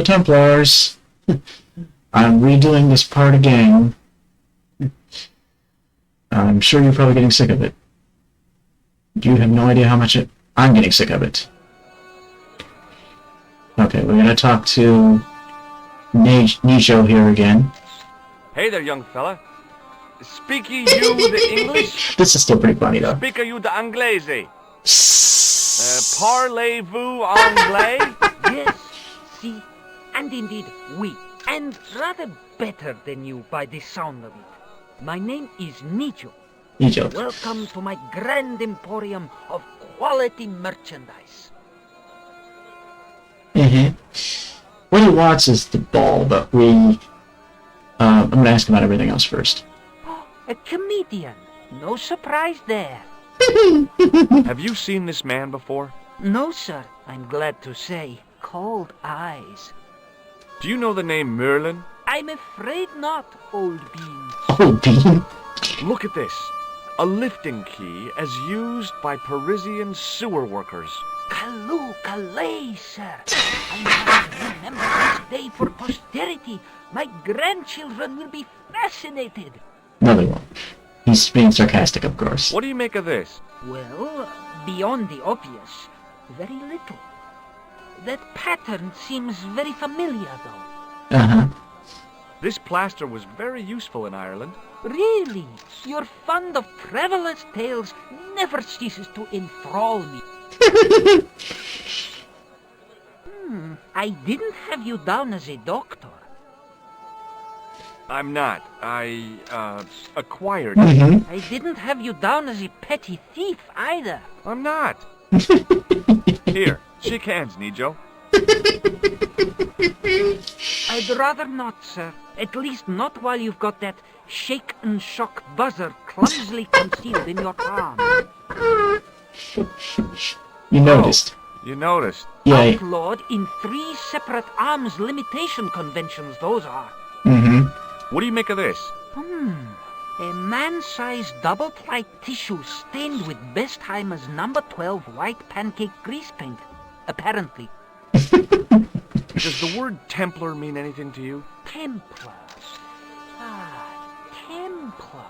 The Templars. I'm redoing this part again. I'm sure you're probably getting sick of it. You have no idea how much I'm getting sick of it. Okay, we're gonna talk to Nijo here again. Hey there, young fella. Speak you the English? This is still pretty funny, though. Speak you the Anglais? Parlez-vous anglais? Yes, see, and indeed we, and rather better than you by the sound of it. My name is Nijo. Nijo. Welcome to my grand emporium of quality merchandise. What he wants is the ball, but I'm gonna ask him about everything else first. A comedian. No surprise there. Have you seen this man before? No, sir. I'm glad to say. Cold eyes. Do you know the name Merlin? I'm afraid not, old bean. Old bean? Look at this. A lifting key as used by Parisian sewer workers. Caloo, calais, sir. I must remember this day for posterity. My grandchildren will be fascinated. No, they won't. He's being sarcastic, of course. What do you make of this? Well, beyond the obvious, very little. That pattern seems very familiar, though. Uh-huh. This plaster was very useful in Ireland. Really? Your fund of travelers' tales never ceases to enthrall me. I didn't have you down as a doctor. I'm not. I acquired it. I didn't have you down as a petty thief either. I'm not. Here, shake hands, Nijo. I'd rather not, sir. At least not while you've got that shake and shock buzzer clumsily concealed in your palm. You noticed. You noticed. Yeah. Outlawed in 3 separate arms limitation conventions, those are. What do you make of this? A man-sized double-ply tissue stained with Bestheimer's number 12 white pancake grease paint. Apparently. Does the word Templar mean anything to you? Templar. Templar.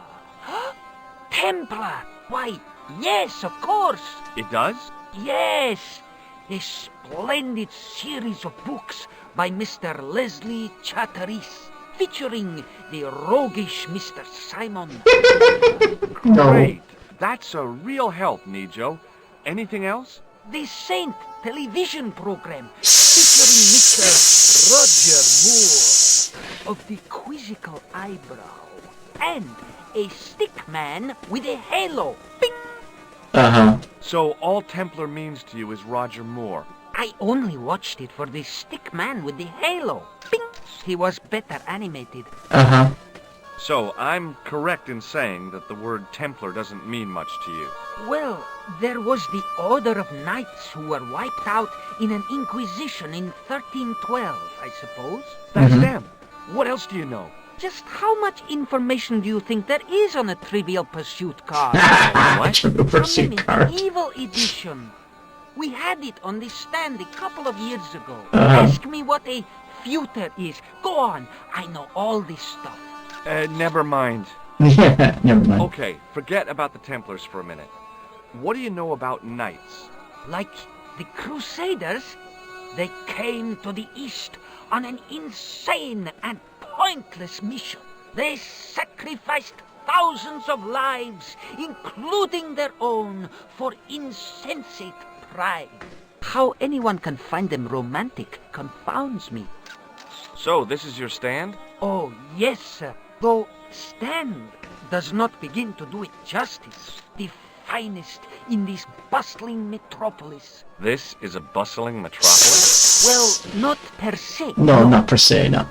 Templar! Why, yes, of course! It does? Yes! A splendid series of books by Mr. Leslie Charteris, featuring the roguish Mr. Simon. Great. That's a real help, Nijo. Anything else? The Saint television program, featuring Mr. Roger Moore of the quizzical eyebrow, and a stick man with a halo. Bing! So all Templar means to you is Roger Moore. I only watched it for the stick man with the halo. Bing! He was better animated. So I'm correct in saying that the word Templar doesn't mean much to you. Well, there was the Order of Knights who were wiped out in an Inquisition in 1312, I suppose. That's them. What else do you know? Just how much information do you think there is on a Trivial Pursuit card? What? Trivial Pursuit From card. an medieval edition. We had it on the stand a couple of years ago. Ask me what a feuter is. Go on, I know all this stuff. Never mind. Yeah, never mind. Okay, forget about the Templars for a minute. What do you know about knights? Like the Crusaders, they came to the East on an insane and pointless mission. They sacrificed thousands of lives, including their own, for insensate pride. How anyone can find them romantic confounds me. So, this is your stand? Oh, yes, sir. Though stand does not begin to do it justice. The finest in this bustling metropolis. This is a bustling metropolis? Well, not per se. No, not per se, no.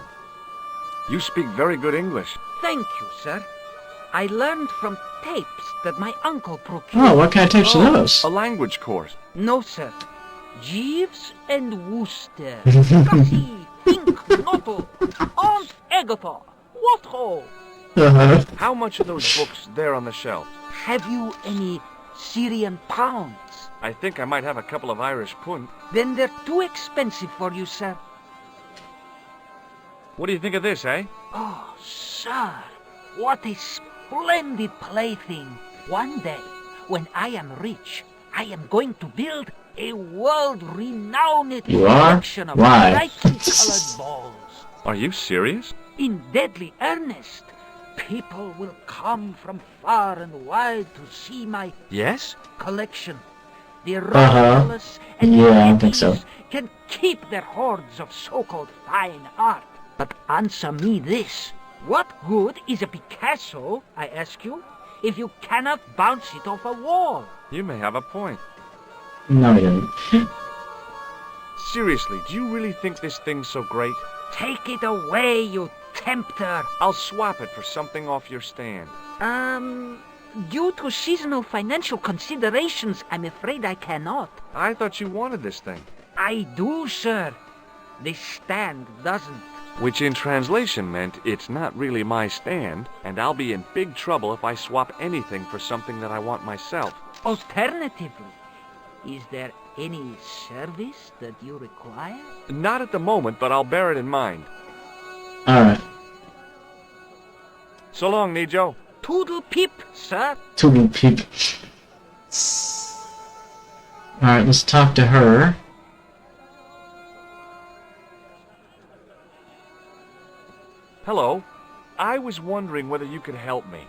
You speak very good English. Thank you, sir. I learned from tapes that my uncle procured. Oh, what kind of tapes are those? A language course. No, sir. Jeeves and Wooster. Gussie, Think, Noto, Aunt Agatha. What ho? How much are those books there on the shelf? Have you any Syrian pounds? I think I might have a couple of Irish pund. Then they're too expensive for you, sir. What do you think of this, eh? Oh, sir, what a splendid plaything. One day, when I am rich, I am going to build a world-renowned You are? collection of Why? brightly colored balls. Are you serious? In deadly earnest, people will come from far and wide to see my Yes? collection. The Romulus and Yeah, I the think so. Yetis can keep their hoards of so-called fine art. But answer me this. What good is a Picasso, I ask you, if you cannot bounce it off a wall? You may have a point. No, he didn't. Seriously, do you really think this thing's so great? Take it away, you tempter. I'll swap it for something off your stand. Due to seasonal financial considerations, I'm afraid I cannot. I thought you wanted this thing. I do, sir. The stand doesn't. Which in translation meant it's not really my stand, and I'll be in big trouble if I swap anything for something that I want myself. Alternatively, is there any service that you require? Not at the moment, but I'll bear it in mind. Alright. So long, Nijo. Toodle pip, sir. Toodle peep. Alright, let's talk to her. Hello. I was wondering whether you could help me.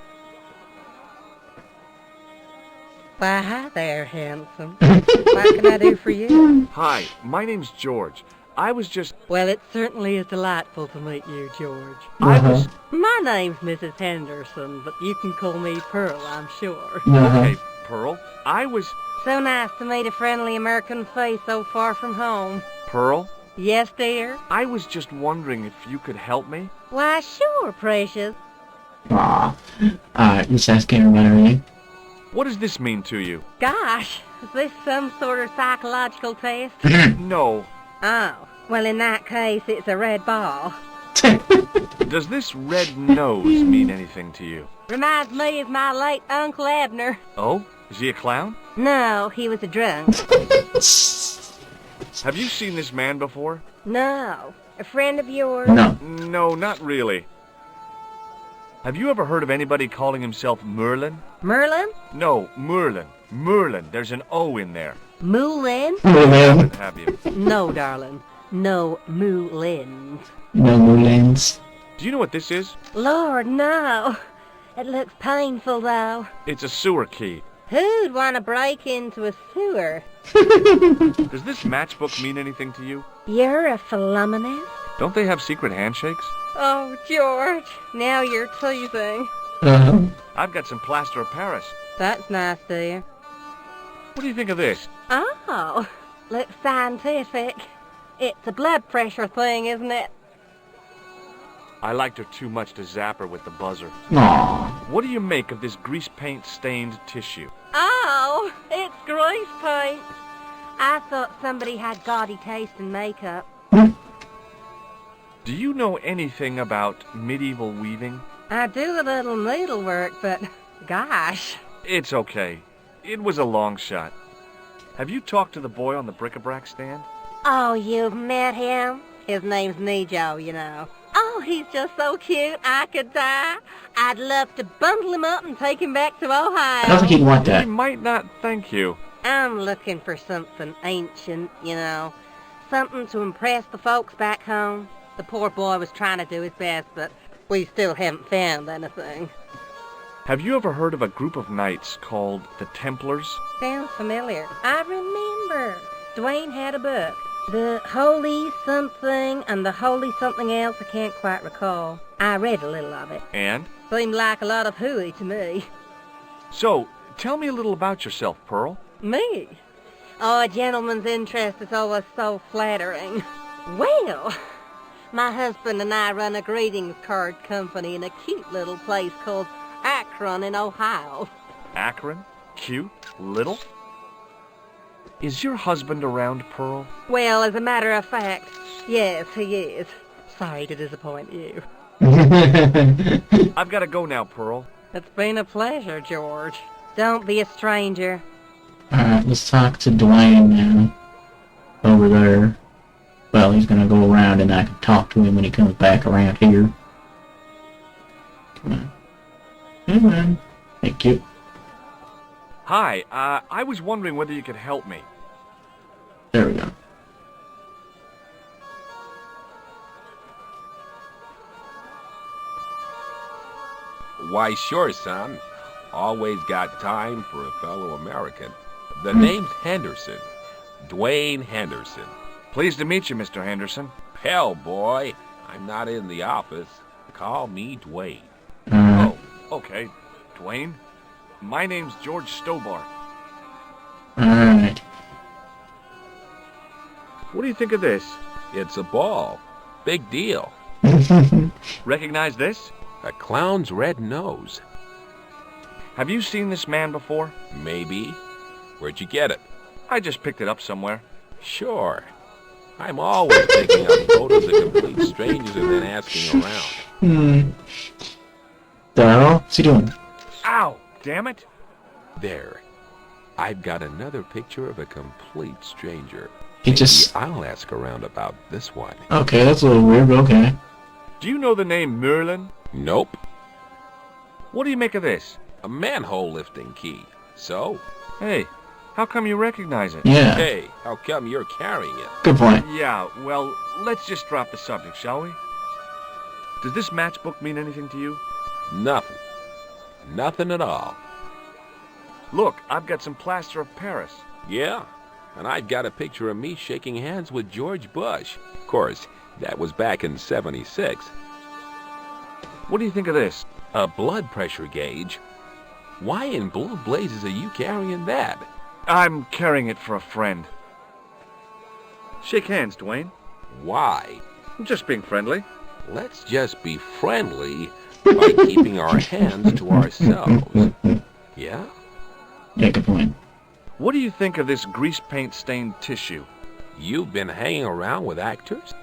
Why, hi there, handsome. What can I do for you? Hi, my name's George. I was just... Well, it certainly is delightful to meet you, George. I was... My name's Mrs. Henderson, but you can call me Pearl, I'm sure. Okay, Pearl. I was... So nice to meet a friendly American face so far from home. Pearl? Yes, dear? I was just wondering if you could help me. Why, sure, precious. Aw. Alright, just asking her about everything. What does this mean to you? Gosh, is this some sort of psychological test? No. Oh, well, in that case, it's a red ball. Does this red nose mean anything to you? Reminds me of my late Uncle Abner. Oh? Is he a clown? No, he was a drunk. Have you seen this man before? No. A friend of yours? No. No, not really. Have you ever heard of anybody calling himself Merlin? Merlin? No, Merlin. Merlin. There's an O in there. Moulin? Haven't, have you? No, darling. No Moulins. No Moulins. Do you know what this is? Lord, no. It looks painful, though. It's a sewer key. Who'd want to break into a sewer? Does this matchbook mean anything to you? You're a philomena? Don't they have secret handshakes? Oh, George, now you're teasing. I've got some plaster of Paris. That's nice, dear. What do you think of this? Oh, looks scientific. It's a blood pressure thing, isn't it? I liked her too much to zap her with the buzzer. Aw. What do you make of this grease paint stained tissue? Oh, it's grease paint. I thought somebody had gaudy taste in makeup. Do you know anything about medieval weaving? I do a little needlework, but gosh. It's okay. It was a long shot. Have you talked to the boy on the bric-a-brac stand? Oh, you've met him? His name's Nijo, you know. Oh, he's just so cute, I could die. I'd love to bundle him up and take him back to Ohio. I don't think he'd want He that. might not thank you. I'm looking for something ancient, you know. Something to impress the folks back home. The poor boy was trying to do his best, but we still haven't found anything. Have you ever heard of a group of knights called the Templars? Sounds familiar. I remember. Dwayne had a book. The Holy Something and the Holy Something Else, I can't quite recall. I read a little of it. And? Seemed like a lot of hooey to me. So, tell me a little about yourself, Pearl. Me? Oh, a gentleman's interest is always so flattering. Well, my husband and I run a greetings card company in a cute little place called Akron in Ohio. Akron? Cute? Little? Is your husband around, Pearl? Well, as a matter of fact, yes, he is. Sorry to disappoint you. I've got to go now, Pearl. It's been a pleasure, George. Don't be a stranger. Alright, let's talk to Dwayne now. Over there. Well, he's gonna go around and I can talk to him when he comes back around here. Come on. Come on. Thank you. Hi, I was wondering whether you could help me. There we go. Why, sure, son. Always got time for a fellow American. The name's Henderson. Dwayne Henderson. Pleased to meet you, Mr. Henderson. Hell, boy, I'm not in the office. Call me Dwayne. Oh, okay. Dwayne? My name's George Stobart. Alright. What do you think of this? It's a ball. Big deal. Recognize this? A clown's red nose. Have you seen this man before? Maybe. Where'd you get it? I just picked it up somewhere. Sure. I'm always picking up photos of complete strangers and then asking around. The hell? What's he doing? Ow! Damn it! There. I've got another picture of a complete stranger. He Maybe just... I'll ask around about this one. Okay, that's a little weird, but okay. Do you know the name Merlin? Nope. What do you make of this? A manhole lifting key. So? Hey, how come you recognize it? Yeah, Hey, how come you're carrying it? good point. Yeah, well, let's just drop the subject, shall we? Does this matchbook mean anything to you? Nothing. Nothing at all. Look, I've got some plaster of Paris. Yeah, and I've got a picture of me shaking hands with George Bush. Of course, that was back in '76. What do you think of this? A blood pressure gauge? Why in blue blazes are you carrying that? I'm carrying it for a friend. Shake hands, Dwayne. Why? I'm just being friendly. Let's just be friendly by keeping our hands to ourselves. Yeah? Yeah, good point. What do you think of this grease paint stained tissue? You've been hanging around with actors?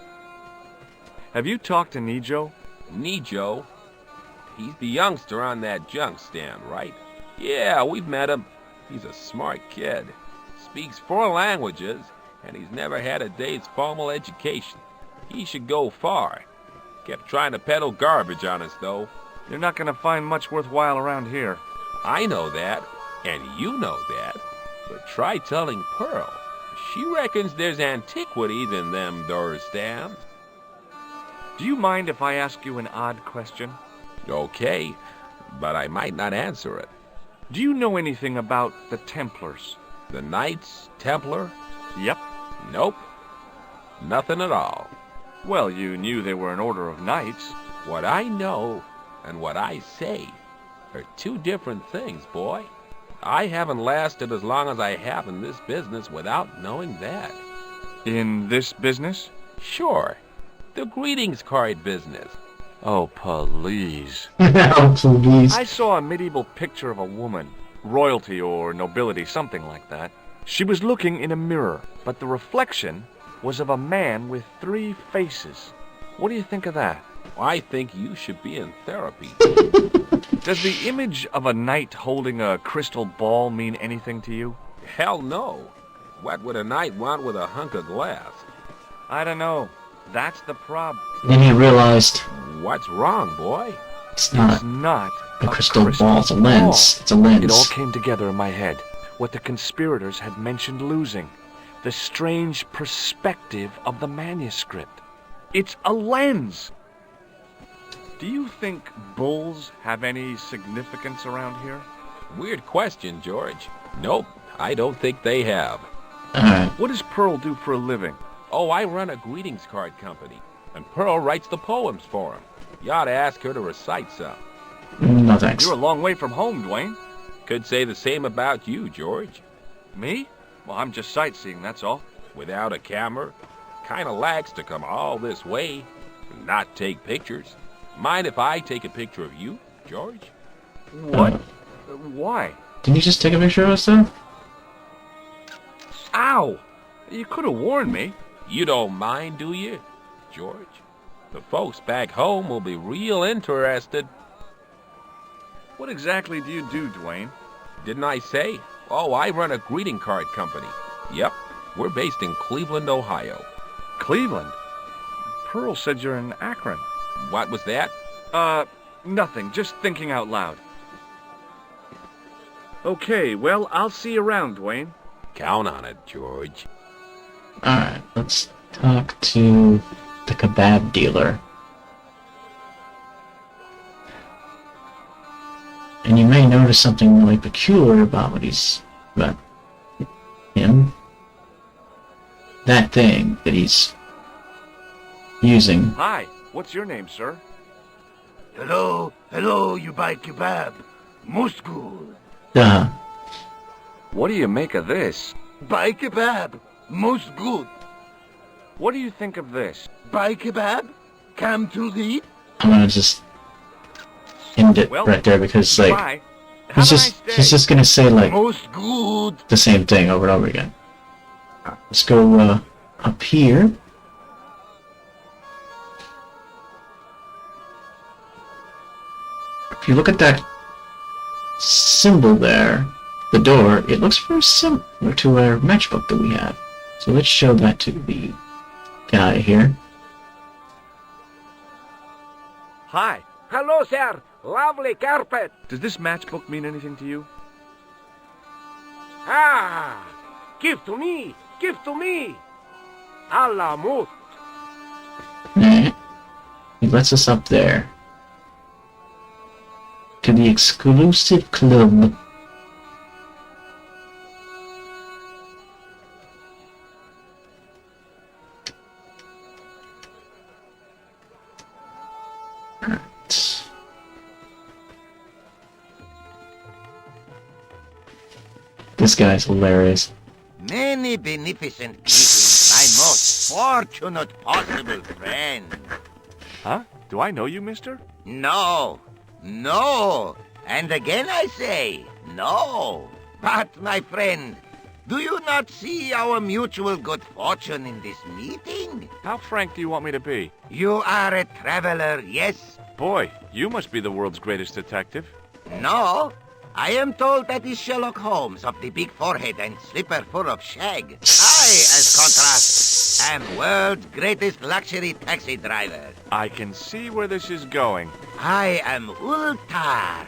Have you talked to Nijo? Nijo? He's the youngster on that junk stand, right? Yeah, we've met him. He's a smart kid. Speaks 4 languages, and he's never had a day's formal education. He should go far. Kept trying to peddle garbage on us, though. You're not going to find much worthwhile around here. I know that, and you know that. But try telling Pearl. She reckons there's antiquities in them door stands. Do you mind if I ask you an odd question? Okay, but I might not answer it. Do you know anything about the Templars? The Knights Templar? Yep. Nope. Nothing at all. Well, you knew they were an order of knights. What I know and what I say are 2 different things, boy. I haven't lasted as long as I have in this business without knowing that. In this business? Sure. The greetings card business. Oh, please. Oh, please. I saw a medieval picture of a woman, royalty or nobility, something like that. She was looking in a mirror, but the reflection was of a man with 3 faces. What do you think of that? I think you should be in therapy. Does the image of a knight holding a crystal ball mean anything to you? Hell no. What would a knight want with a hunk of glass? I don't know. That's the problem. Then he realized What's wrong, boy? it's not It's not a crystal ball, it's a lens. It's a lens. It all came together in my head. What the conspirators had mentioned losing. The strange perspective of the manuscript. It's a lens. Do you think bulls have any significance around here? Weird question, George. Nope, I don't think they have. Alright. What does Pearl do for a living? Oh, I run a greetings card company, and Pearl writes the poems for him. You ought to ask her to recite some. No thanks. You're a long way from home, Dwayne. Could say the same about you, George. Me? Well, I'm just sightseeing, that's all. Without a camera, kinda lags to come all this way and not take pictures. Mind if I take a picture of you, George? What? Why? Didn't you just take a picture of us, though? Ow! You could have warned me. You don't mind, do you, George? The folks back home will be real interested. What exactly do you do, Dwayne? Didn't I say? Oh, I run a greeting card company. Yep, we're based in Cleveland, Ohio. Cleveland? Pearl said you're in Akron. What was that? Nothing. Just thinking out loud. Okay, well, I'll see you around, Dwayne. Count on it, George. Alright, let's talk to the kebab dealer. And you may notice something really peculiar about him. That thing that he's using. Hi, what's your name, sir? Hello, you buy kebab. Most good. What do you make of this? Buy kebab. Most good. What do you think of this? Buy kebab. Come to eat. I'm gonna just end it Well, right there because, like, Bye. Have he's just gonna say, like, Most good. the same thing over and over again. Let's go, up here. If you look at that symbol there, the door, it looks very similar to our matchbook that we have. So let's show that to the guy here. Hi. Hello, sir. Lovely carpet. Does this matchbook mean anything to you? Ah, give to me. Give to me. Allah mut. Nah. He lets us up there. To the exclusive club. Alright. This guy's hilarious. Many beneficent greetings, my most fortunate possible friend. Huh? Do I know you, mister? No. And again I say, no. But, my friend, do you not see our mutual good fortune in this meeting? How frank do you want me to be? You are a traveler, yes? Boy, you must be the world's greatest detective. No. I am told that is Sherlock Holmes of the big forehead and slipper full of shag. I, as contrast, am world's greatest luxury taxi driver. I can see where this is going. I am Ultar,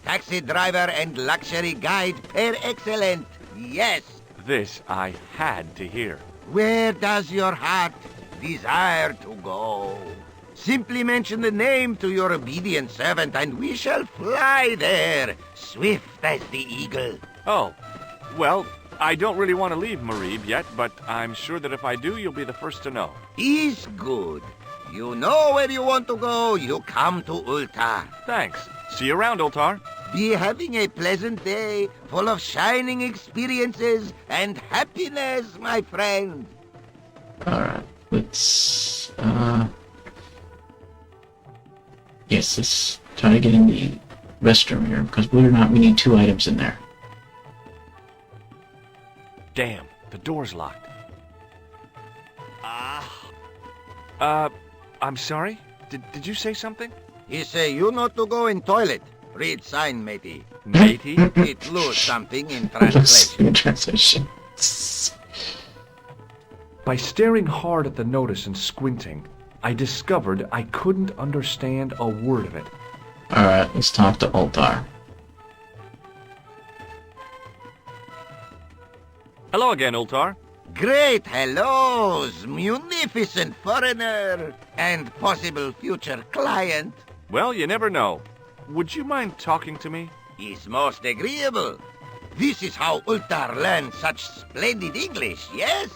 taxi driver and luxury guide per excellent. Yes. This I had to hear. Where does your heart desire to go? Simply mention the name to your obedient servant and we shall fly there, swift as the eagle. Oh, well, I don't really want to leave Marib yet, but I'm sure that if I do, you'll be the first to know. Is good. You know where you want to go, you come to Ultar. Thanks. See you around, Ultar. Be having a pleasant day, full of shining experiences and happiness, my friend. Alright, let's, yes, let's try to get in the restroom here, because believe it or not, we need 2 items in there. Damn, the door's locked. I'm sorry? Did you say something? He say you not to go in toilet. Read sign, matey. Matey? It lose something in translation. Translation. By staring hard at the notice and squinting, I discovered I couldn't understand a word of it. Alright, let's talk to Ultar. Hello again, Ultar. Great hellos, munificent foreigner, and possible future client. Well, you never know. Would you mind talking to me? Is most agreeable. This is how Ultar learned such splendid English, yes?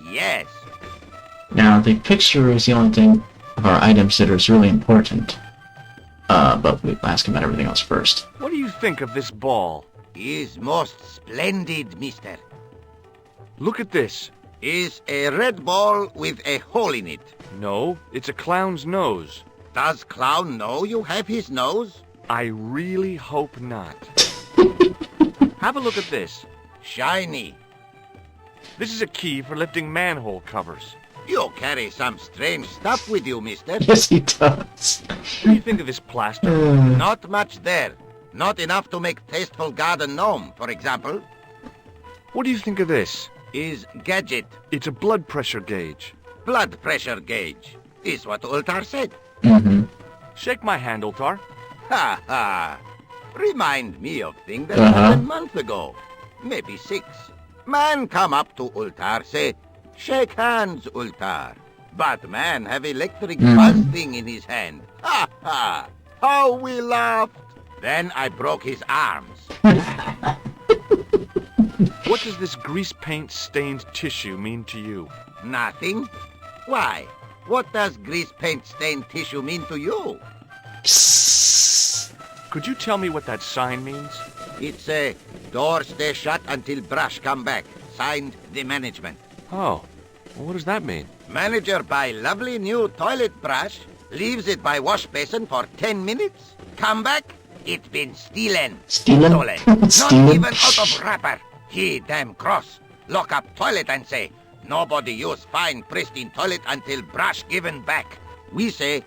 Yes. Now, the picture is the only thing of our items that is really important. But we'll ask about everything else first. What do you think of this ball? Is most splendid, mister. Look at this. Is a red ball with a hole in it. No, it's a clown's nose. Does clown know you have his nose? I really hope not. Have a look at this. Shiny. This is a key for lifting manhole covers. You carry some strange stuff with you, mister. Yes, he does. What do you think of this plaster? Not much there. Not enough to make tasteful garden gnome, for example. What do you think of this? Is gadget. It's a blood pressure gauge. blood pressure gauge, is what Ultar said. Mm-hmm. Shake my hand, Ultar. Ha ha! Remind me of things that Uh-huh. happened months ago. Maybe 6. Man come up to Ultar, say, shake hands, Ultar. But man have electric buzz thing in his hand. Ha ha! How we laughed! Then I broke his arms. What does this grease paint stained tissue mean to you? Nothing? Why? What does grease paint stained tissue mean to you? Could you tell me what that sign means? It's a door stay shut until brush come back. Signed, the management. Oh, well, what does that mean? Manager buy lovely new toilet brush, leaves it by wash basin for 10 minutes. Come back, it been stealen. Stealen? Stolen. Not Stealen? even out of wrapper. He damn cross. Lock up toilet and say, nobody use fine pristine toilet until brush given back. We say,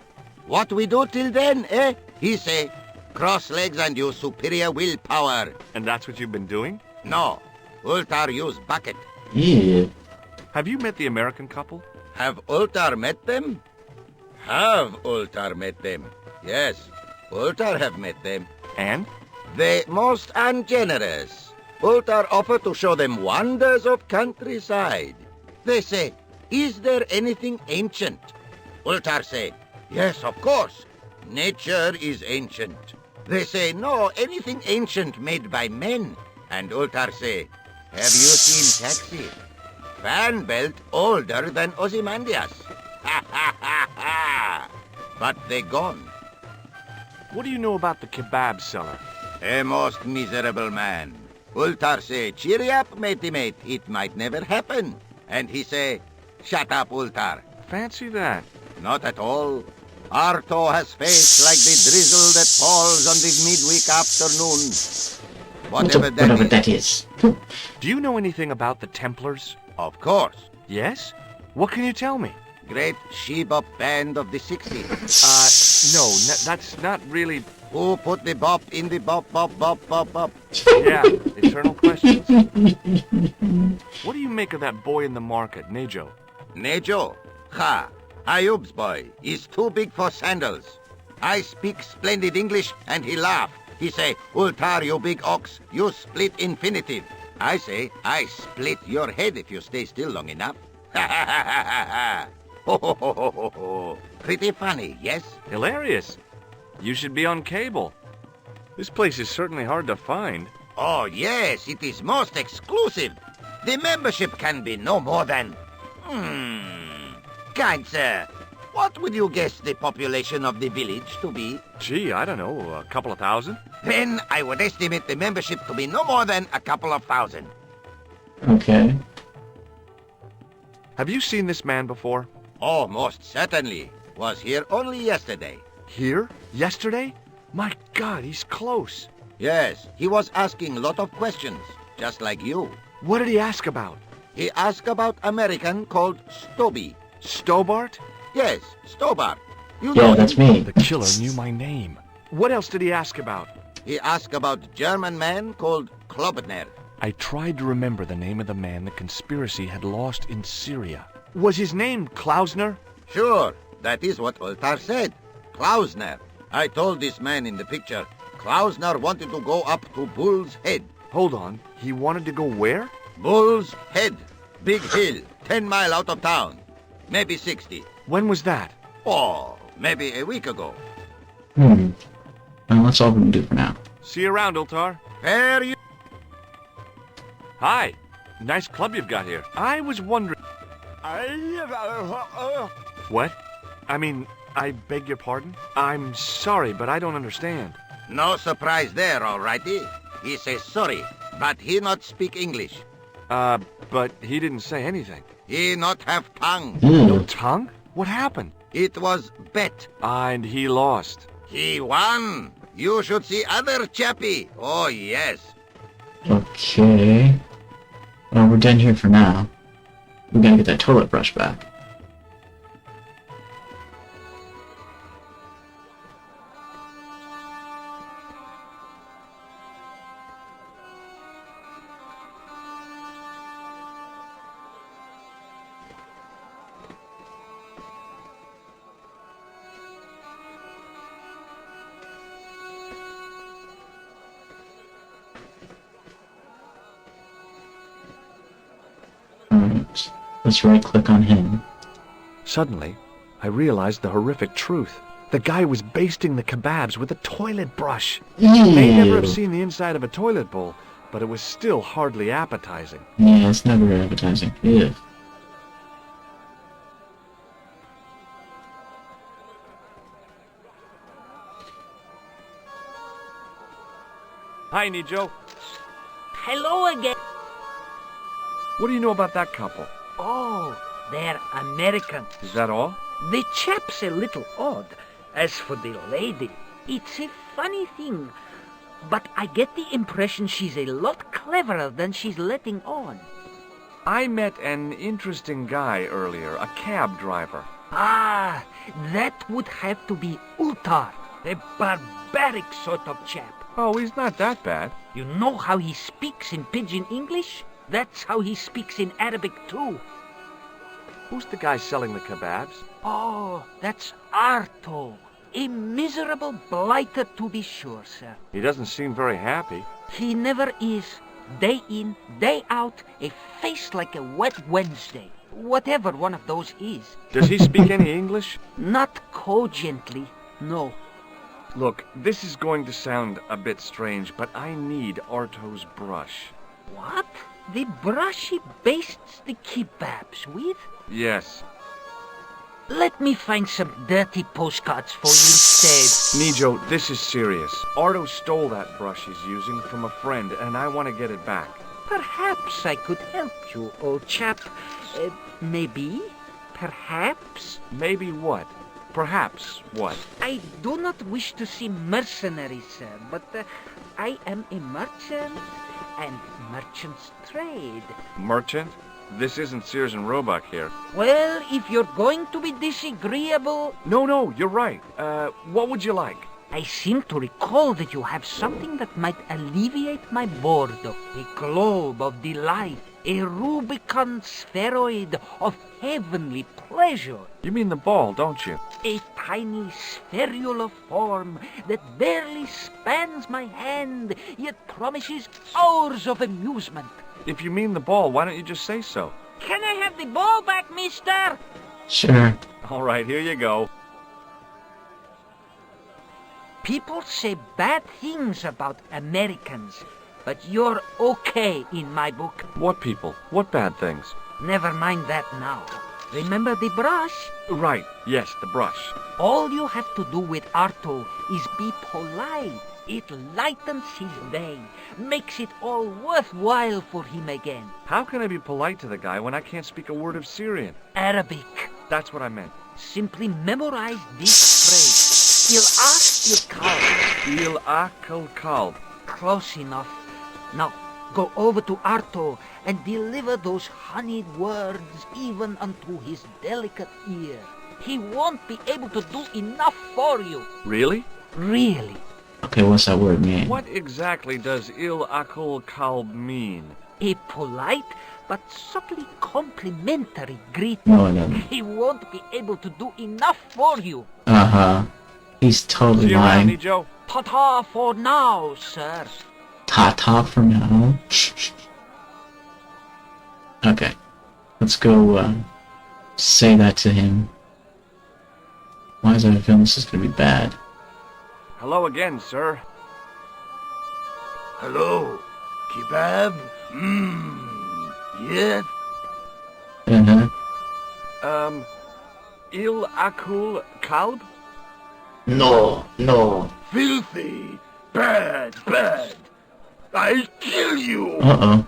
what we do till then, eh? He say, cross legs and use superior willpower. And that's what you've been doing? No, Ultar use bucket. Yeah. Have you met the American couple? Have Ultar met them? Have Ultar met them? Yes, Ultar have met them. And? They most ungenerous. Ultar offer to show them wonders of countryside. They say, is there anything ancient? Ultar say, yes, of course. Nature is ancient. They say, no, anything ancient made by men. And Ultar say, have you seen Taxi? Fan belt older than Ozymandias. Ha ha ha ha! But they gone. What do you know about the kebab seller? A most miserable man. Ultar say, cheery up, matey mate, it might never happen. And he say, shut up, Ultar. Fancy that. Not at all. Arto has face like the drizzle that falls on the midweek afternoon. Whatever that is. Do you know anything about the Templars? Of course. Yes? What can you tell me? Great she-bop band of the 60s. No, that's not really... Who put the bop in the bop, bop, bop, bop, bop? Yeah, eternal questions. What do you make of that boy in the market, Nejo? Nejo? Ha! Ayub's boy is too big for sandals. I speak splendid English and he laugh. He say, Ultar, you big ox, you split infinitive. I say, I split your head if you stay still long enough. Ha ha ha ha ha ha! Ho ho ho ho ho ho! Pretty funny, yes? Hilarious. You should be on cable. This place is certainly hard to find. Oh yes, it is most exclusive. The membership can be no more than... Kind sir, what would you guess the population of the village to be? Gee, I don't know, a couple of thousand? Then I would estimate the membership to be no more than a couple of thousand. Okay. Have you seen this man before? Oh, most certainly. Was here only yesterday. Here? Yesterday? My God, he's close. Yes, he was asking a lot of questions, just like you. What did he ask about? He asked about American called Stoby. Stobart? Yes, Stobart. You Yeah, know that's him? me. The killer knew my name. What else did he ask about? He asked about German man called Klobner. I tried to remember the name of the man the conspiracy had lost in Syria. Was his name Klausner? Sure, that is what Ultar said. Klausner. I told this man in the picture, Klausner wanted to go up to Bull's Head. Hold on, he wanted to go where? Bull's Head. Big hill, 10 mile out of town. Maybe 60. When was that? Oh, maybe a week ago. Well, that's all we can do for now. See you around, Ultar. Where you... Hi. Nice club you've got here. I was wondering... What? I mean, I beg your pardon? I'm sorry, but I don't understand. No surprise there, alrighty. He says sorry, but he not speak English. But he didn't say anything. He not have tongue. No tongue? What happened? It was bet. And he lost. He won. You should see other chappie. Oh, yes. Okay. Well, we're done here for now. We gotta get that toilet brush back. Let's right-click on him. Suddenly, I realized the horrific truth. The guy was basting the kebabs with a toilet brush. May never have Ew. seen the inside of a toilet bowl, but it was still hardly appetizing. Yeah, it's never advertising. Ew. Hi, Nijo. Hello again. What do you know about that couple? Oh, they're American. Is that all? The chap's a little odd. As for the lady, it's a funny thing. But I get the impression she's a lot cleverer than she's letting on. I met an interesting guy earlier, a cab driver. Ah, that would have to be Ultar, a barbaric sort of chap. Oh, he's not that bad. You know how he speaks in pidgin English? That's how he speaks in Arabic too. Who's the guy selling the kebabs? Oh, that's Arto. A miserable blighter to be sure, sir. He doesn't seem very happy. He never is. Day in, day out, a face like a wet Wednesday. Whatever one of those is. Does he speak any English? Not cogently, no. Look, this is going to sound a bit strange, but I need Arto's brush. What? The brush he bastes the kebabs with? Yes. Let me find some dirty postcards for you instead. Nijo, this is serious. Arto stole that brush he's using from a friend, and I want to get it back. Perhaps I could help you, old chap. Maybe? Perhaps? Maybe what? Perhaps what? I do not wish to seem mercenary, sir, but I am a merchant, and merchants trade. Merchant? This isn't Sears and Roebuck here. Well, if you're going to be disagreeable... No, you're right. What would you like? I seem to recall that you have something that might alleviate my boredom. A globe of delight, a Rubicon spheroid of heavenly pleasure. You mean the ball, don't you? A tiny spherular form that barely spans my hand, yet promises hours of amusement. If you mean the ball, why don't you just say so? Can I have the ball back, mister? Sure. All right, here you go. People say bad things about Americans, but you're okay in my book. What people? What bad things? Never mind that now. Remember the brush? Right, yes, the brush. All you have to do with Arto is be polite. It lightens his day, makes it all worthwhile for him again. How can I be polite to the guy when I can't speak a word of Syrian? Arabic. That's what I meant. Simply memorize this phrase. Il Il kalb. Close enough. Now, go over to Arto and deliver those honeyed words even unto his delicate ear. He won't be able to do enough for you. Really? Really. Okay, what's that word mean? What exactly does il kalb mean? A polite but subtly complimentary greeting. No, I don't. He won't be able to do enough for you. Uh-huh. He's totally See you around, lying. Nijo. Ta-ta for now, sir. Ta-ta for now. Okay. Let's go, say that to him. Why is I feeling this is gonna be bad? Hello again, sir. Hello, kebab? Yes? Uh-huh. Il kalb? No. Filthy! Bad! I'll kill you! Uh-oh.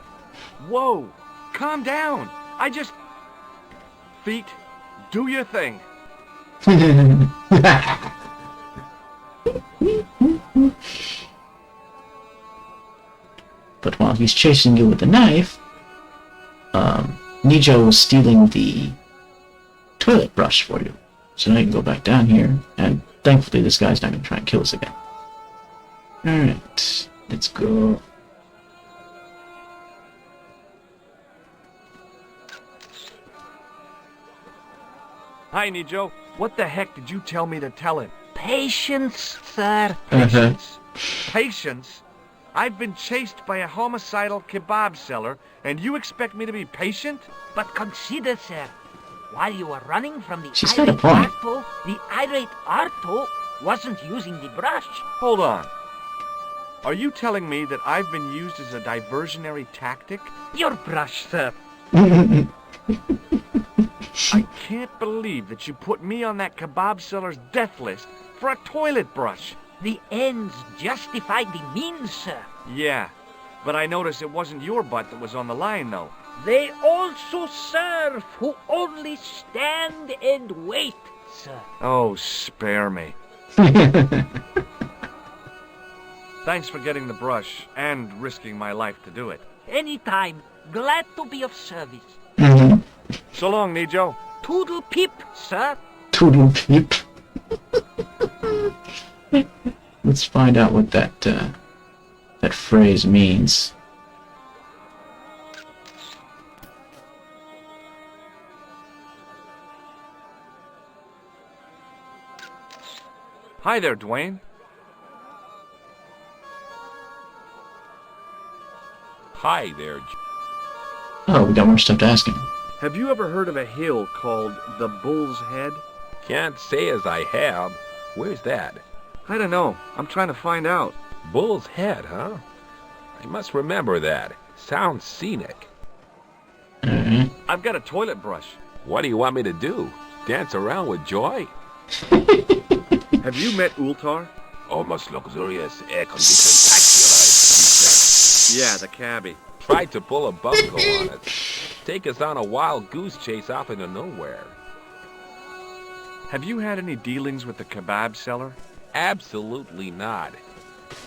Whoa! Calm down! Feet, do your thing. But while he's chasing you with the knife, Nijo was stealing the toilet brush for you. So now you can go back down here, and thankfully this guy's not going to try and kill us again. Alright, let's go. Hi, Nijo. What the heck did you tell me to tell him? Patience, sir. Patience? Patience? I've been chased by a homicidal kebab seller, and you expect me to be patient? But consider, sir, while you were running from the She's got a irate point. Arto, the irate Arto wasn't using the brush. Hold on. Are you telling me that I've been used as a diversionary tactic? Your brush, sir. I can't believe that you put me on that kebab seller's death list for a toilet brush. The ends justified the means, sir. Yeah, but I noticed it wasn't your butt that was on the line, though. They also serve who only stand and wait, sir. Oh, spare me. Thanks for getting the brush and risking my life to do it. Anytime. Glad to be of service. So long, Nijo. Toodle pip, sir. Toodle peep. Let's find out what that phrase means. Hi there, Dwayne. Hi there, Oh, we got more stuff to ask him. Have you ever heard of a hill called the Bull's Head? Can't say as I have. Where's that? I don't know. I'm trying to find out. Bull's Head, huh? I must remember that. Sounds scenic. Alright. I've got a toilet brush. What do you want me to do? Dance around with joy? Have you met Ultar? Almost luxurious, air-conditioned, taxi. Yeah, the cabbie. Tried to pull a bunko on us. Take us on a wild goose chase off into nowhere. Have you had any dealings with the kebab seller? Absolutely not.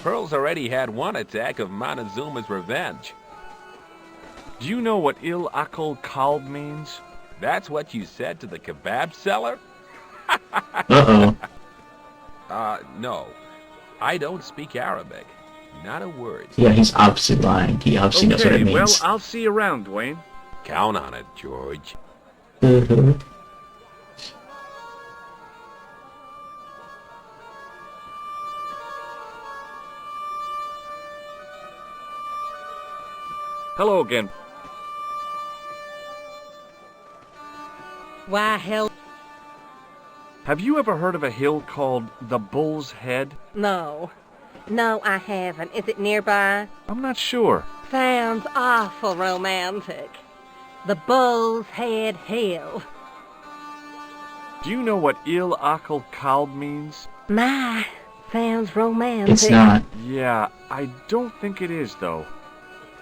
Pearl's already had one attack of Montezuma's revenge. Do you know what Il Akal Kalb means? That's what you said to the kebab seller? Uh-oh. No. I don't speak Arabic. Not a word. Yeah, he's obviously lying. He obviously knows what it Okay, well, means. I'll see you around, Dwayne. Count on it, George. Mhm. Hello again. Why, hell, Have you ever heard of a hill called the Bull's Head? no. No, I haven't. Is it nearby? I'm not sure. Sounds awful romantic. The Bull's Head Hill. Do you know what Il Akal Kalb means? My, sounds romantic. It's not. Yeah, I don't think it is, though.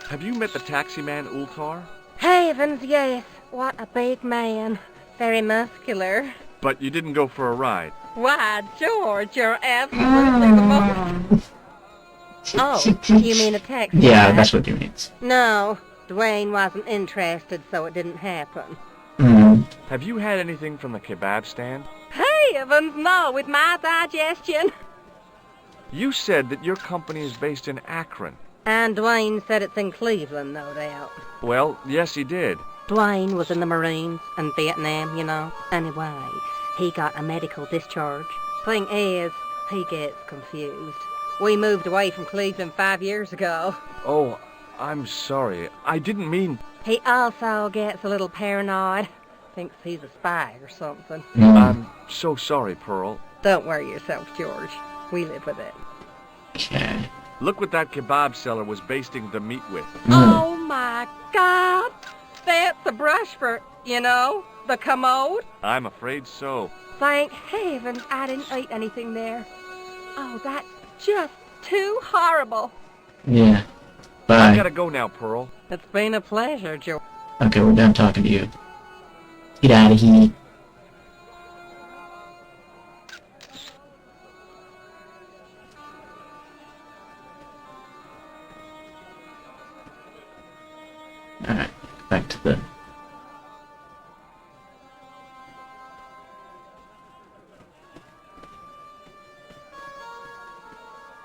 Have you met the taxi man, Ultar? Heavens, yes. What a big man. Very muscular. But you didn't go for a ride. Why, George, you're absolutely the most... Oh, you mean a taxi Yeah, ride? that's what he means. No, Dwayne wasn't interested, so it didn't happen. Mm. Have you had anything from the kebab stand? Heavens, no, with my digestion. You said that your company is based in Akron. And Dwayne said it's in Cleveland, no doubt. Well, yes, he did. Dwayne was in the Marines and Vietnam, you know. Anyway, he got a medical discharge. Thing is, he gets confused. We moved away from Cleveland 5 years ago. Oh, I'm sorry. I didn't mean... He also gets a little paranoid. Thinks he's a spy or something. Mm. I'm so sorry, Pearl. Don't worry yourself, George. We live with it. Okay. Look what that kebab seller was basting the meat with. Oh my God! That's the brush for, you know, the commode. I'm afraid so. Thank heavens I didn't eat anything there. Oh, that's just too horrible. Yeah. I Bye. gotta go now, Pearl. It's been a pleasure, George. Okay, we're done talking to you. Get out of here. Alright, back to the...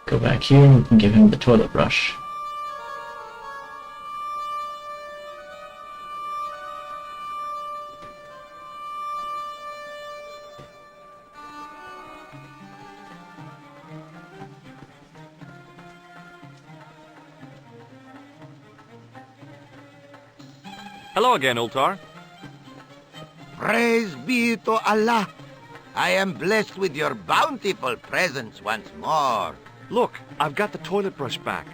Go back here and we can give him the toilet brush. Hello again, Ultar. Praise be to Allah. I am blessed with your bountiful presence once more. Look, I've got the toilet brush back.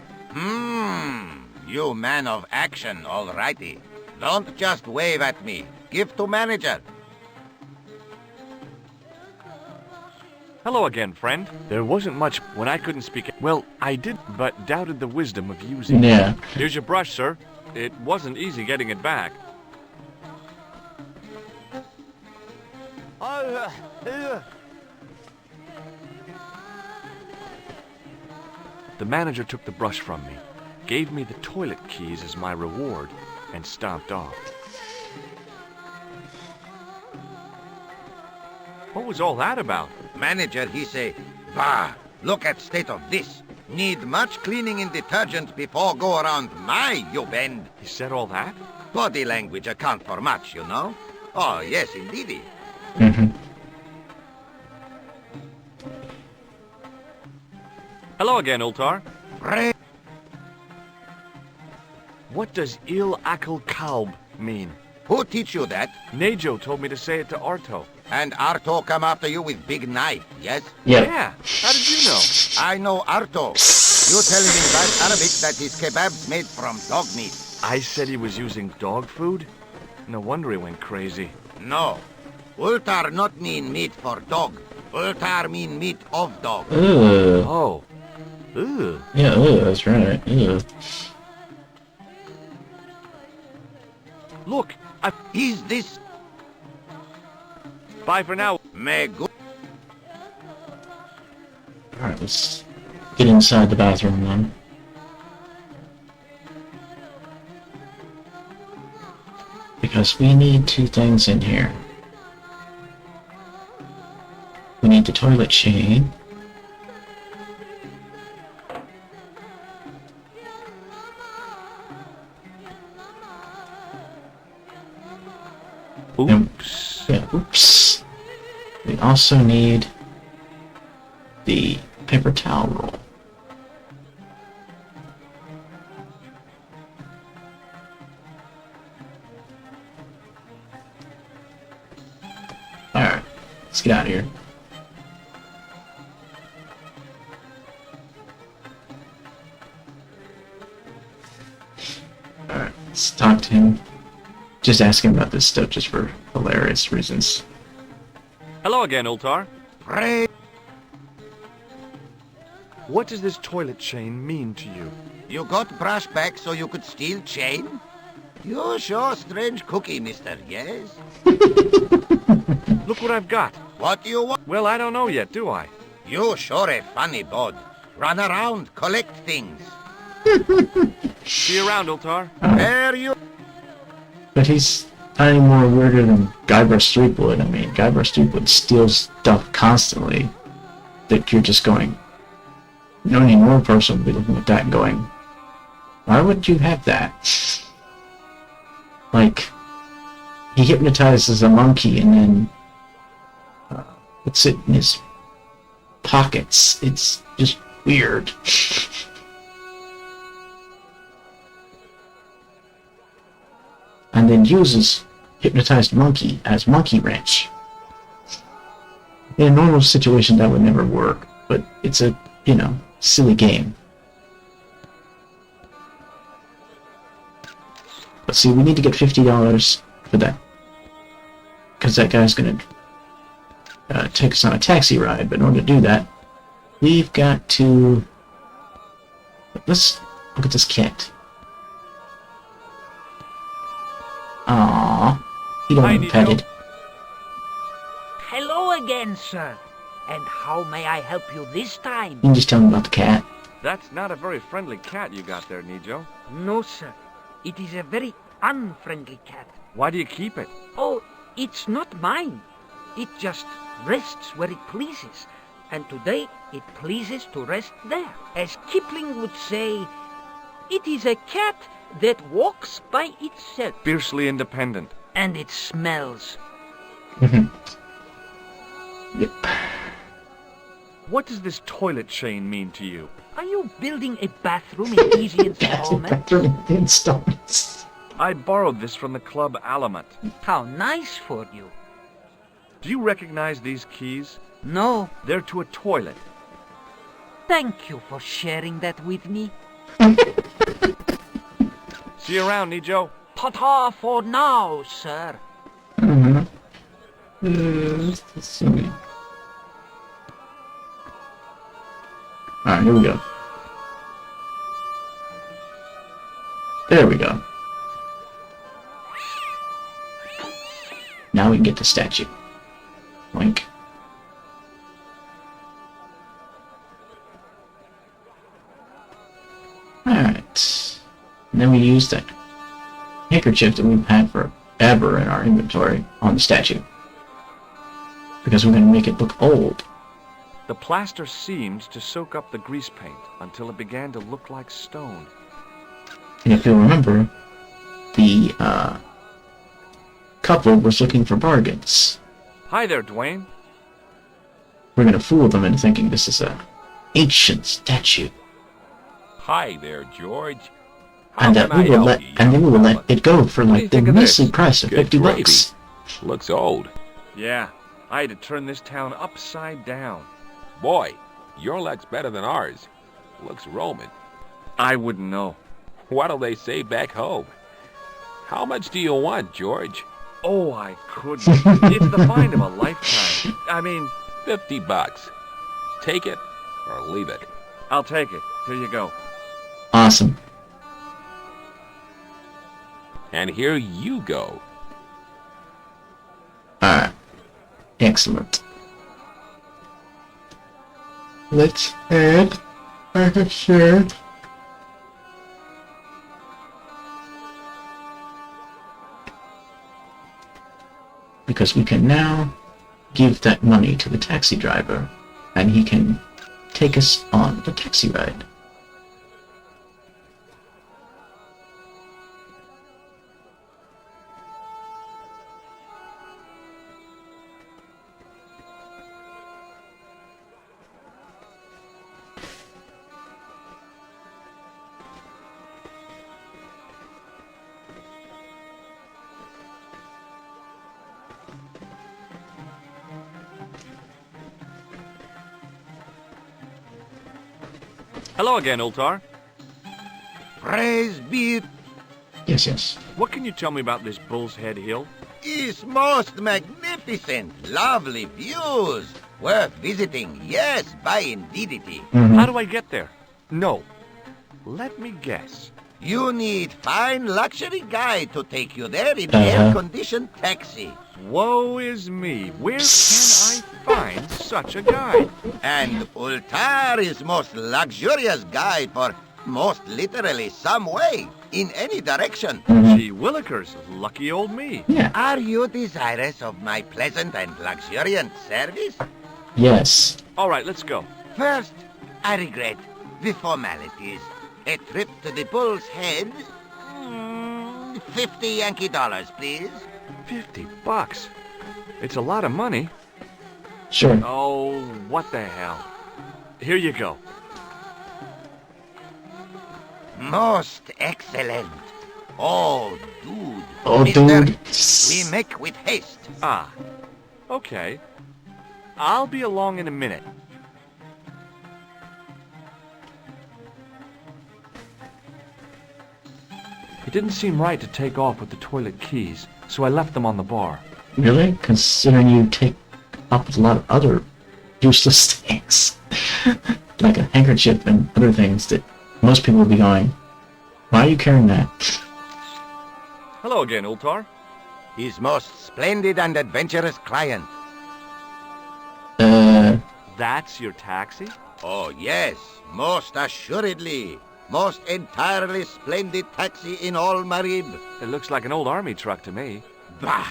You man of action, alrighty. Don't just wave at me. Give to manager. Hello again, friend. There wasn't much when I couldn't speak. Well, I did, but doubted the wisdom of using it. Yeah. Here's your brush, sir. It wasn't easy getting it back. The manager took the brush from me, gave me the toilet keys as my reward, and stomped off. What was all that about? Manager, he say, bah, look at state of this. Need much cleaning in detergent before go around my, you bend. He said all that? Body language account for much, you know? Oh, yes, indeedy. Hello again, Ultar. Pray. What does Il Akal Kalb mean? Who teach you that? Nejo told me to say it to Arto. And Arto come after you with big knife, yes? Yep. Yeah, how did you know? I know Arto. You tell him in bad Arabic that his kebab's made from dog meat. I said he was using dog food? No wonder he went crazy. No. Ultar not mean meat for dog. Ultar mean meat of dog. Ugh. Oh. Ugh. Yeah, ugh, that's right. Ugh. Look, Is this Bye for now. me good? Alright, let's get inside the bathroom then. Because we need two things in here. We need the toilet chain. Oops. Yeah, oops. We also need the paper towel roll. Alright, let's get out of here. Alright, let's talk to him. Just ask him about this stuff just for hilarious reasons. Hello again, Ultar. Pray. What does this toilet chain mean to you? You got brush back so you could steal chain? You sure strange cookie, mister, yes? Look what I've got. What do you want? Well, I don't know yet, do I? You sure a funny bod. Run around, collect things. See you around, Ultar. Where you? But he's not any more weirder than Guybrush Threepwood. I mean, Guybrush Threepwood steals stuff constantly that you're just going... No any more person would be looking at that and going, why would you have that? Like, he hypnotizes a monkey and then puts it in his pockets. It's just weird. And then uses hypnotized monkey as monkey wrench. In a normal situation that would never work, but it's a, you know, silly game. But see, we need to get $50 for that. Because that guy's gonna take us on a taxi ride, but in order to do that, we've got to... Let's look at this cat. Aww, he don't Hi, want to pet Nico. it. Hello again, sir. And how may I help you this time? You can just tell him about the cat. That's not a very friendly cat you got there, Nijo. No, sir. It is a very unfriendly cat. Why do you keep it? Oh, it's not mine. It just rests where it pleases. And today it pleases to rest there. As Kipling would say, it is a cat that walks by itself. Fiercely independent. And it smells. Yep. What does this toilet chain mean to you? Are you building a bathroom in easy installments? Bathroom installments. I borrowed this from the club Alamut. How nice for you. Do you recognize these keys? No, They're to a toilet. thank you for sharing that with me. See you around, Nijo. Ta-ta for now, sir. Mm-hmm. Let's see. Alright, here we go. There we go. Now we can get the statue. Link. Alright. And then we use that handkerchief that we've had forever in our inventory on the statue. Because we're going to make it look old. The plaster seemed to soak up the grease paint until it began to look like stone. And if you'll remember, the couple was looking for bargains. Hi there, Dwayne. We're going to fool them into thinking this is a ancient statue. Hi there, George. How And can that we I will help let you, and then we will young let fella? it go for What do like you the think of this? missing price of Good 50 gravy. bucks. Looks old. Yeah, I had to turn this town upside down. Boy, your luck's better than ours. Looks Roman. I wouldn't know. What'll they say back home? How much do you want, George? Oh, I couldn't. It's the find of a lifetime. I mean, 50 bucks. Take it or leave it. I'll take it. Here you go. Awesome. And here you go. Alright. Excellent. Let's add a shirt. Because we can now give that money to the taxi driver, and he can take us on the taxi ride. Hello again, Ultar. Praise be, Yes, yes. What can you tell me about this Bull's Head Hill? is most magnificent, lovely views. Worth visiting, yes, by indeedity. How do I get there? No. Let me guess. You need fine luxury guide to take you there in Uh-huh. air-conditioned taxi. Woe is me. Where can I find such a guide? And Ultar is most luxurious guide for most literally some way, in any direction. Gee willikers, lucky old me. Yeah. Are you desirous of my pleasant and luxuriant service? Yes. All right, let's go. First, I regret the formalities. A trip to the Bull's Head? 50 Yankee dollars, please. 50 bucks. It's a lot of money. Sure. Oh, what the hell. Here you go. Most excellent. Oh, dude. Oh, Mister, dude. we make with haste. Ah, okay. I'll be along in a minute. It didn't seem right to take off with the toilet keys, so I left them on the bar. Really? Considering you take up with a lot of other useless things. Like a handkerchief and other things that most people will be going, why are you carrying that? Hello again, Ultar. His most splendid and adventurous client. That's your taxi? Oh, yes, most assuredly. Most entirely splendid taxi in all Marib. It looks like an old army truck to me. Bah!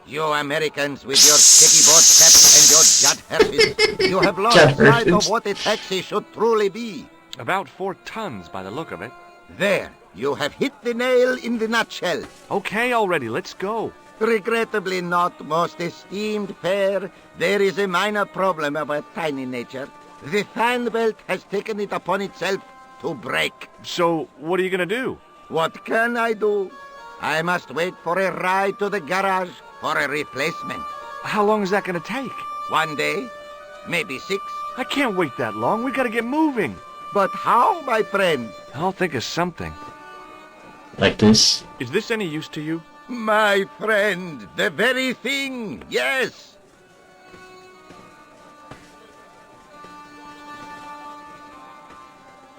You Americans with your sticky board caps and your jet hearses, you have lost Jet sight hearses. of what a taxi should truly be. About 4 tons by the look of it. There, you have hit the nail in the nutshell. Okay already, let's go. Regrettably not, most esteemed pair. There is a minor problem of a tiny nature. The fan belt has taken it upon itself to break. So, what are you gonna do? What can I do? I must wait for a ride to the garage for a replacement. How long is that gonna take? 1 day, maybe 6. I can't wait that long. We gotta get moving. But how, my friend? I'll think of something. Like this. Is this any use to you? My friend, the very thing, yes.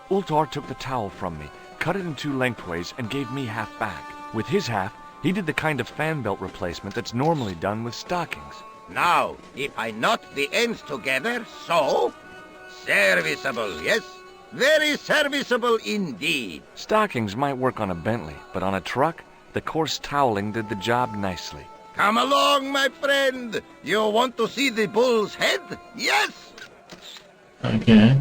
Ultar took the towel from me, cut it in 2 lengthways, and gave me half back. With his half, he did the kind of fan belt replacement that's normally done with stockings. Now, if I knot the ends together, so... Serviceable, yes? Very serviceable indeed. Stockings might work on a Bentley, but on a truck, the coarse toweling did the job nicely. Come along, my friend. You want to see the bull's head? Yes? Okay.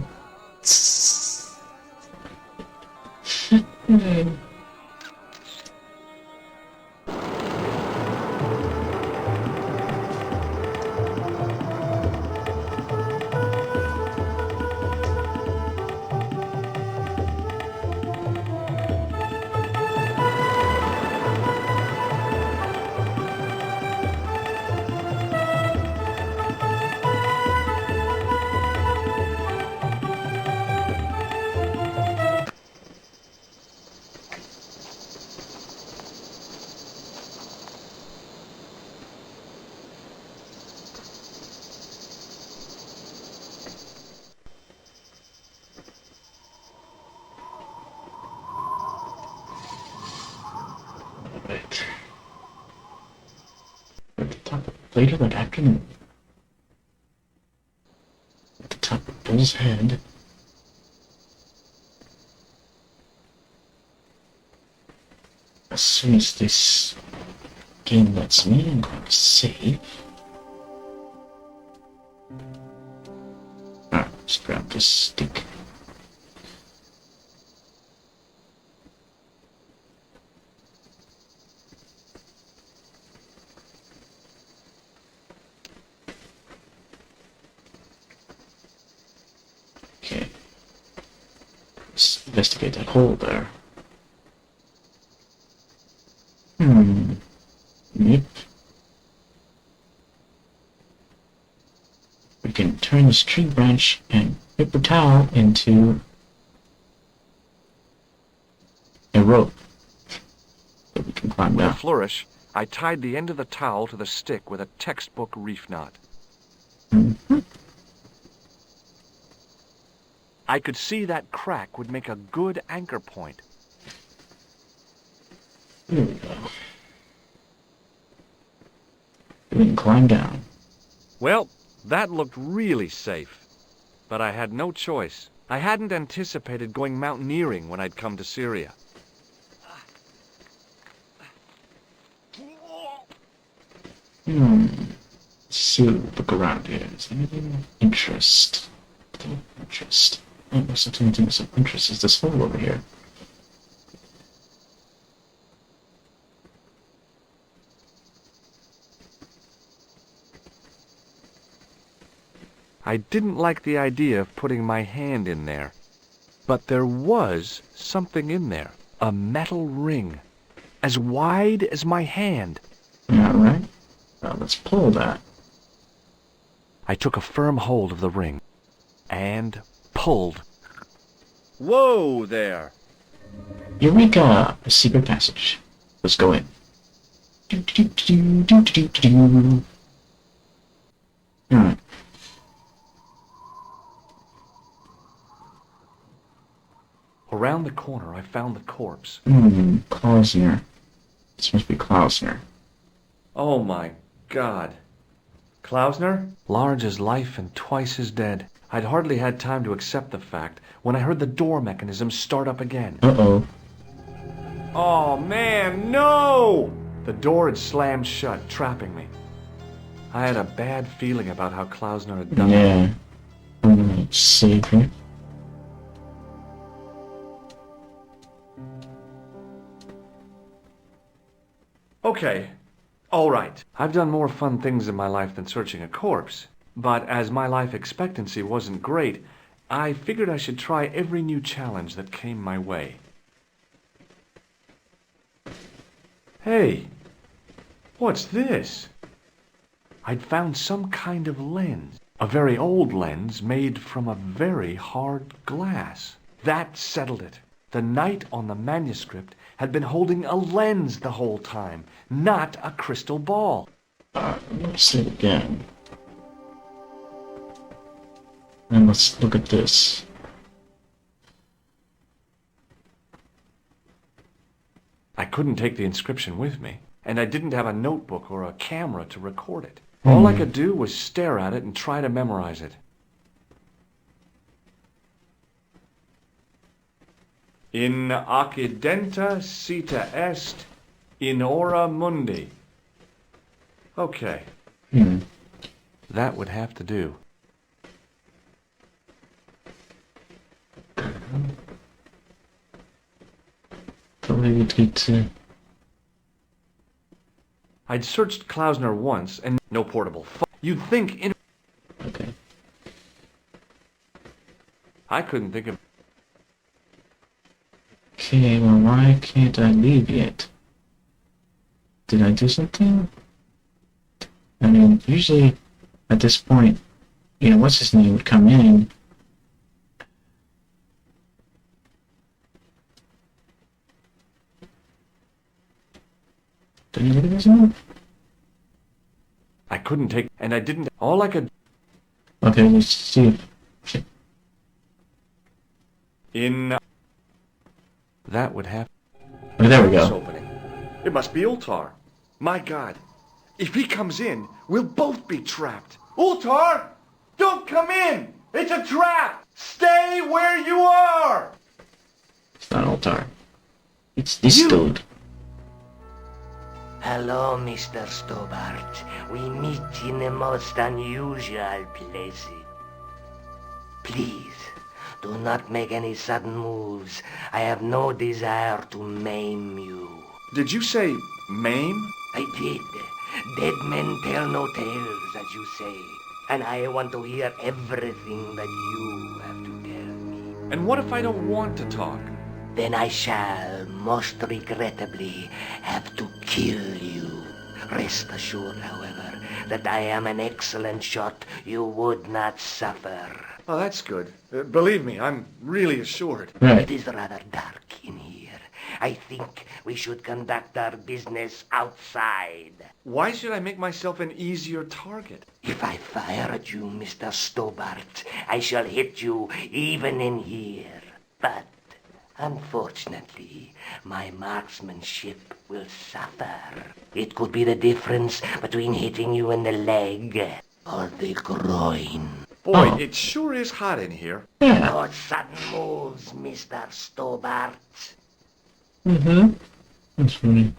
Right. At the top, later that afternoon. At the top of Bill's head. As soon as this game lets me, I'm going to save. Alright, let's grab this stick. Okay. Let's investigate that hole there. Yep. We can turn this tree branch and paper towel into a rope that we can climb With a down. flourish, I tied the end of the towel to the stick with a textbook reef knot. I could see that crack would make a good anchor point. Here we go. We can climb down. Well, that looked really safe. But I had no choice. I hadn't anticipated going mountaineering when I'd come to Syria. Let's see, look around here. Is there anything of interest? Oh, there's not anything of interest. Is this hole over here? I didn't like the idea of putting my hand in there. But there was something in there. A metal ring. As wide as my hand. Yeah, right? Well, let's pull that. I took a firm hold of the ring. And pulled. Whoa there! Eureka! A secret passage. Let's go in. Alright. Around the corner, I found the corpse. Klausner. This must be Klausner. Oh my God. Klausner? Large as life and twice as dead. I'd hardly had time to accept the fact when I heard the door mechanism start up again. Uh-oh. Oh man, no! The door had slammed shut, trapping me. I had a bad feeling about how Klausner had done it. Yeah. I'm gonna save here. Okay, all right. I've done more fun things in my life than searching a corpse. But as my life expectancy wasn't great, I figured I should try every new challenge that came my way. Hey, what's this? I'd found some kind of lens. A very old lens made from a very hard glass. That settled it. The knight on the manuscript had been holding a lens the whole time, not a crystal ball. Let's see it again. And let's look at this. I couldn't take the inscription with me, and I didn't have a notebook or a camera to record it. All I could do was stare at it and try to memorize it. In occidenta sita est, in ora mundi. Okay. That would have to do. Probably would get to... I'd searched Klausner once, and no portable phone. You'd think Okay. I couldn't think of... Okay, well, why can't I leave yet? Did I do something? I mean, usually at this point, you know, what's his name would come in. Did you look at this one? I couldn't take... And I didn't... All I could... Okay, let's see if... In... That would have... Oh, there we This go. opening. It must be Ultar. My God. If he comes in, we'll both be trapped. Ultar! Don't come in! It's a trap! Stay where you are! It's not Altar. It's this dude. Hello, Mr. Stobart. We meet in the most unusual places. Please, do not make any sudden moves. I have no desire to maim you. Did you say maim? I did. Dead men tell no tales, as you say. And I want to hear everything that you have to tell me. And what if I don't want to talk? Then I shall, most regrettably, have to kill you. Rest assured, however, that I am an excellent shot you would not suffer. Oh, that's good. Believe me, I'm really assured. Right. It is rather dark in here. I think we should conduct our business outside. Why should I make myself an easier target? If I fire at you, Mr. Stobart, I shall hit you even in here. But, unfortunately, my marksmanship will suffer. It could be the difference between hitting you in the leg or the groin. Boy, it sure is hot in here. Yeah. No sudden moves, Mr. Stobart. That's funny.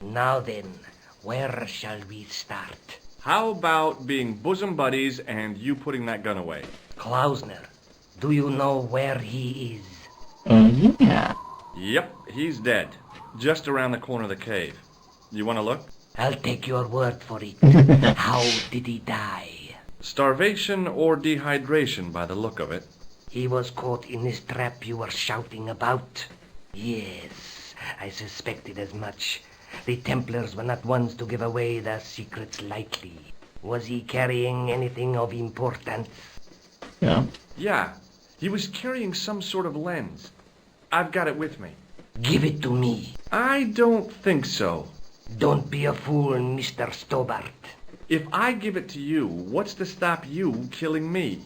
Now then, where shall we start? How about being bosom buddies and you putting that gun away? Klausner, do you know where he is? Yeah. Yep, he's dead. Just around the corner of the cave. You want to look? I'll take your word for it. How did he die? Starvation or dehydration by the look of it. He was caught in this trap you were shouting about? Yes, I suspected as much. The Templars were not ones to give away their secrets lightly. Was he carrying anything of importance? Yeah. Yeah, he was carrying some sort of lens. I've got it with me. Give it to me. I don't think so. Don't be a fool, Mr. Stobart. If I give it to you, what's to stop you killing me?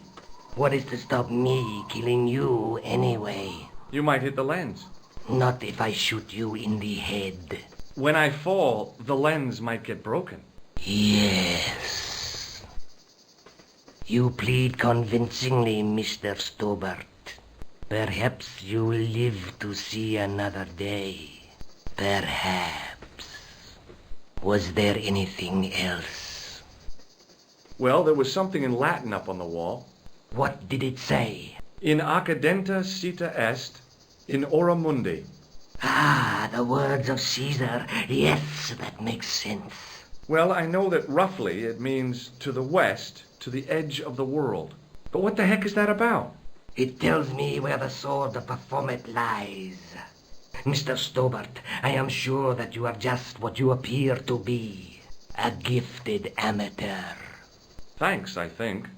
What is to stop me killing you anyway? You might hit the lens. Not if I shoot you in the head. When I fall, the lens might get broken. Yes. You plead convincingly, Mr. Stobart. Perhaps you will live to see another day. Perhaps. Was there anything else? Well, there was something in Latin up on the wall. What did it say? In accidenta sita est, in ora mundi. Ah, the words of Caesar. Yes, that makes sense. Well, I know that roughly it means to the west, to the edge of the world. But what the heck is that about? It tells me where the sword of Baphomet lies. Mr. Stobart, I am sure that you are just what you appear to be. A gifted amateur. Thanks, I think.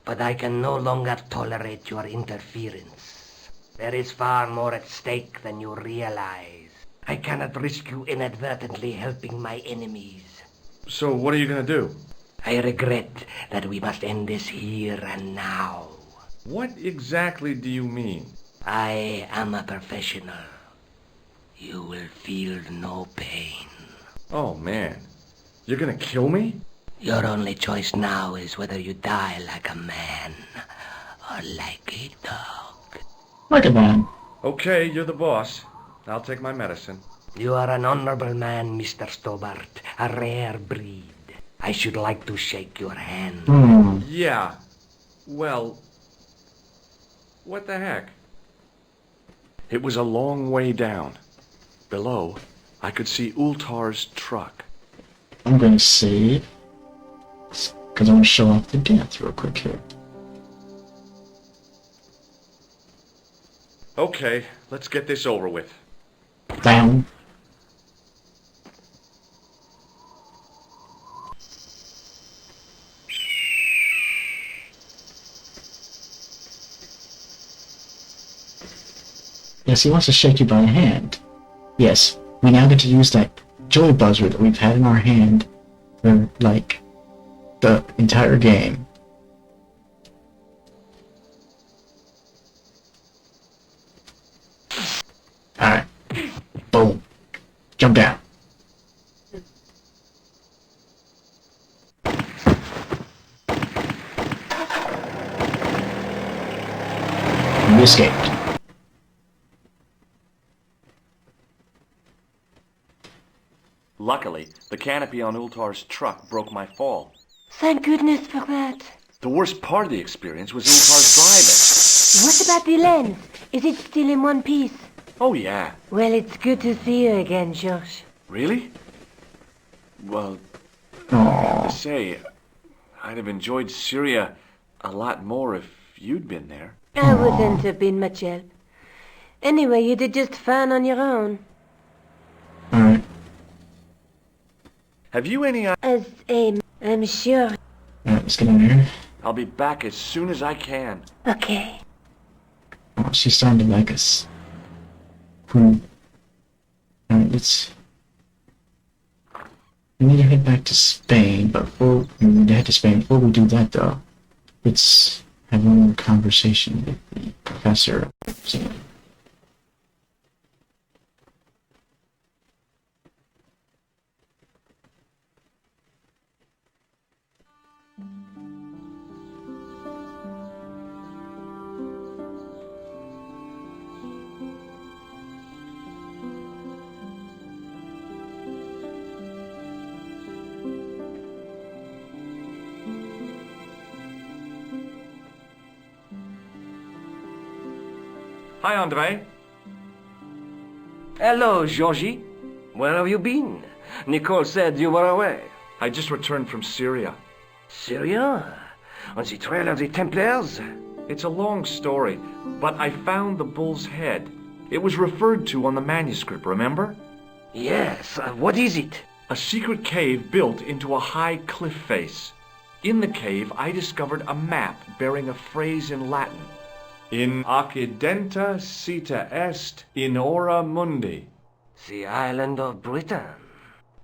But I can no longer tolerate your interference. There is far more at stake than you realize. I cannot risk you inadvertently helping my enemies. So what are you gonna do? I regret that we must end this here and now. What exactly do you mean? I am a professional. You will feel no pain. Oh, man. You're gonna kill me? Your only choice now is whether you die like a man or like a dog. Like a man. Okay, you're the boss. I'll take my medicine. You are an honorable man, Mr. Stobart. A rare breed. I should like to shake your hand. Yeah. Well, what the heck? It was a long way down. Below, I could see Ultar's truck. I'm going to save. Because I want to show off the dance real quick here. Okay, let's get this over with. Down. Yes, he wants to shake you by the hand. Yes, we now get to use that joy buzzer that we've had in our hand for, like, the entire game. Alright. Boom. Jump down. We escaped. Luckily, the canopy on Ultar's truck broke my fall. Thank goodness for that. The worst part of the experience was Ultar's driving. What about the lens? Is it still in one piece? Oh, yeah. Well, it's good to see you again, Josh. Really? Well, I have to say, I'd have enjoyed Syria a lot more if you'd been there. I wouldn't have been much help. Anyway, you did just fine on your own. Alright. Have you any... I'm sure. Alright, let's get in here. I'll be back as soon as I can. Okay. Oh, she's starting to like us. Alright, let's... We need to head back to Spain, but before we need to head to Spain, before we do that though, let's have one more conversation with the professor. So, Hi, Andre. Hello, Georgie. Where have you been? Nicole said you were away. I just returned from Syria. Syria? On the trail of the Templars? It's a long story, but I found the bull's head. It was referred to on the manuscript, remember? Yes, what is it? A secret cave built into a high cliff face. In the cave, I discovered a map bearing a phrase in Latin. In accidenta sita est in ora mundi. The island of Britain.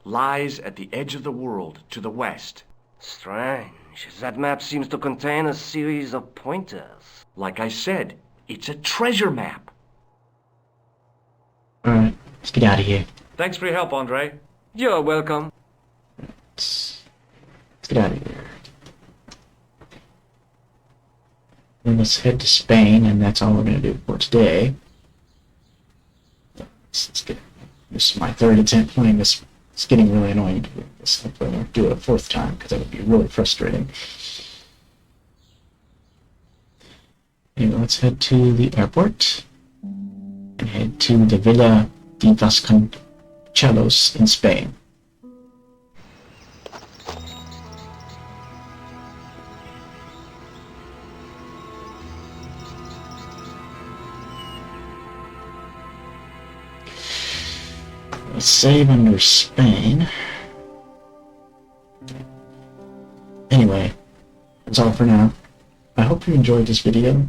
Lies at the edge of the world to the west. Strange. That map seems to contain a series of pointers. Like I said, it's a treasure map. alright, let's get out of here. Thanks for your help, Andre. You're welcome. Let's get out of here. Then let's head to Spain, and that's all we're going to do for today. Let's get, this is my third attempt playing this. It's getting really annoying to do this. Hopefully I won't do it a fourth time, because that would be really frustrating. Anyway, let's head to the airport, and head to the Villa de Vasconcelos in Spain. Let's save under Spain. Anyway, that's all for now. I hope you enjoyed this video.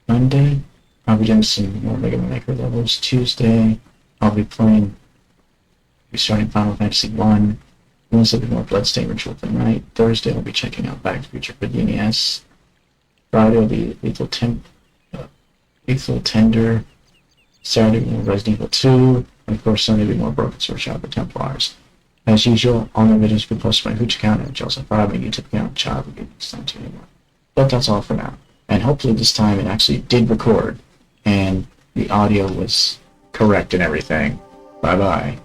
Monday, I'll be doing some more Mega Man Maker levels. Tuesday, I'll be starting Final Fantasy 1. Wednesday, will be more Bloodstained Ritual than Night. Thursday, I'll be checking out Back to the Future for the NES. Friday will be Lethal Tender. Saturday will be more Resident Evil 2. And of course, Sunday will be more BrokenSword Shadow of the Templars. As usual, all my videos will be posted on my Hooch account, which also follow my YouTube account, Child will be next to anymore. But that's all for now. And hopefully this time it actually did record, and the audio was correct and everything. Bye-bye.